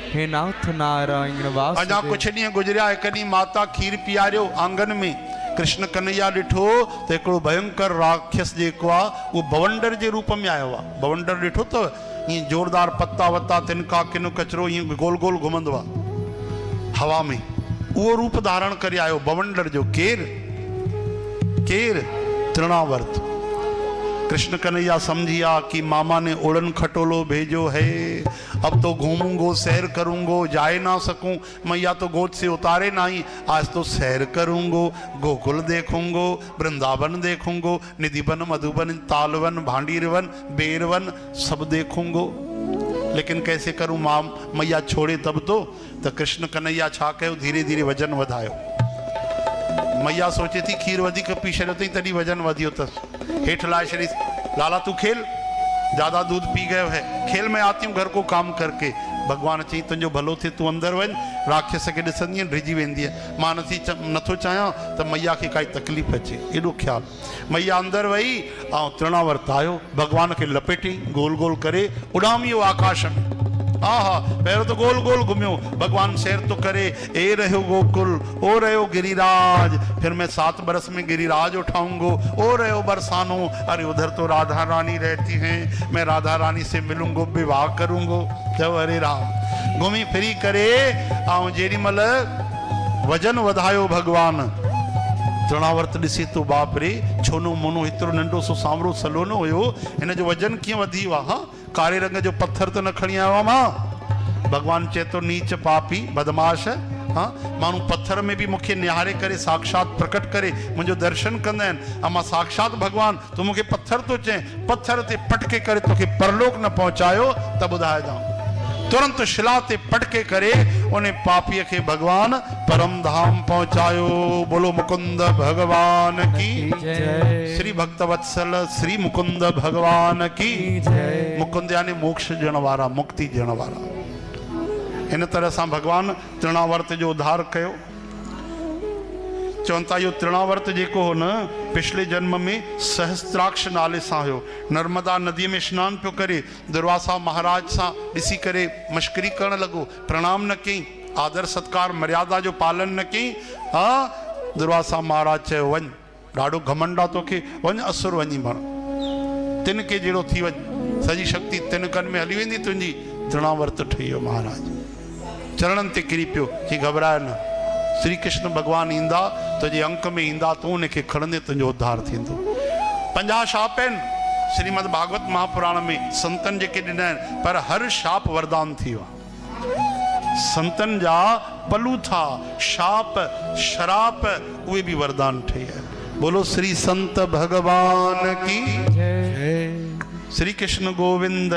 हे नाथ नारायण वासुदेव। अजा कुछ ॾींहं गुजरिया, हिकु ॾींहुं माता खीर पीआरियो आंगन में। कृष्ण कन्हैया ॾिठो त हिकिड़ो भयंकर राक्षस जेको आहे उहो बवंडर जे रूप में आयो आहे। बवंडर ॾिठो अथव, ईअं जोरदार पत्ता वत्ता तिनका किन कचरो ईअं गोल गोल घुमंदो आहे हवा में, उहो रूप धारण करे आयो बवंडर जो। केर तृणावर्त। कृष्ण कन्हैया समझिया कि मामा ने उड़न खटोलो भेजो है, अब तो घूमूंगो सैर करूंगो, जाए ना सकूं, मैया तो गोद से उतारे नहीं, आज तो सैर करूंगो, गोकुल देखूंगो, वृंदावन देखूंगो, निधिवन मधुबन तालवन भांडीरवन बेरवन सब देखूंगो। लेकिन कैसे करूं मां, मैया छोड़े तब तो कृष्ण कन्हैया छा कयो, धीरे धीरे वजन वधायो। मैया सोचे थी खीर वधीक पी छॾियो अथई तॾहिं वजन वधियो अथसि, हेठि लाए छॾी। लाला तू खेल, ज़्यादा दूध पी गयो है, खेल में आती हूँ घर को काम करके। भगवान चई तुंहिंजो भलो थिए, तूं अंदरि वञ, राक्षस खे ॾिसंदीअ रिझी वेंदीअ। मां नथो चाहियां त मैया खे काई तकलीफ़ अचे, एॾो ख़्यालु। मैया अंदरि वई ऐं तृणावर्त आयो, भगवान खे लपेटी गोल गोल करे उॾामियो आकाश में। आहा, पहिरियों तो गोल गोल घुमियो, भगवान सैर तो करे, ए रहो गोकुल, ओ रहो गिरिराज, फिर मैं 7 बरस में गिरिराज उठाऊंगो, ओ रहो बरसानो, अरे उधर तो राधा रानी रहती हैं, मैं राधा रानी से मिलूंगो, विवाह करूंगो। जब अरे राम घुमी फिरी करे ऐं जेॾी महिल वजन वधायो भगवान, तृणावर्त ॾिसे तो बाप रे, छोनो मोनो हेतिरो नंढो सो सांवरो सलोनो हुयो, हिन जो वजन कीअं वधी वियो आहे। हाँ, कारे रंग जो पत्थर तो न खणी आयो मां। भगवान चए तो नीच पापी बदमाश, हाँ माण्हू पत्थर में भी मूंखे निहारे करे साक्षात प्रकट करे मुंहिंजो दर्शन कंदा आहिनि, ऐं मां साक्षात भगवान, तूं मूंखे पत्थर तो चए, पत्थर ते पटके करे तोखे परलोक न पहुचायो त ॿुधाए ॾां। तुरंत शिला ते पटके करे उन पापीअ खे भगवान परम धाम पहुंचायो। बोलो मुकुंद भगवान की जय। श्री भक्त वत्सल श्री मुकुंद भगवान की जय। मुकुंद यानी मोक्ष ॾियण वारा, मुक्ति ॾियण वारा। इन तरह सां भगवान तृणावर्त जो उद्धार कयो। चवनि था इहो तृणावर्त जेको हो न, पिछले जन्म में सहस्त्राक्ष नाले सां हुयो। नर्मदा नदीअ में स्नान पियो करे, दुर्वासा महाराज सां ॾिसी करे मश्करी करण लॻो, प्रणाम न कयईं, आदर सत्कार मर्यादा जो पालन न कयईं। हाँ, दुर्वासा महाराज चयो वञ, ॾाढो घमंड आहे तोखे, वञ असुर वञी मर, तिनके जहिड़ो थी वञ, सॼी शक्ति तिनकनि में हली वेंदी तुंहिंजी। तृणावर्त ठही वियो महाराज, चरणनि ते किरी पियो कि घबराए न, श्री कृष्ण भगवान ईंदा तुझे अंक में ईंदा, तूं उनखे खणंदे तुंहिंजो उद्धार थींदो। 50 शाप आहिनि श्रीमद भागवत महापुराण में संतन जेके ॾिना आहिनि, पर हर शाप वरदान थी वियो। संतन जा पलू था, शाप शराप उहे भी वरदान ठही आहिनि। बोलो श्री संत भगवान की जय। श्री कृष्ण गोविंद।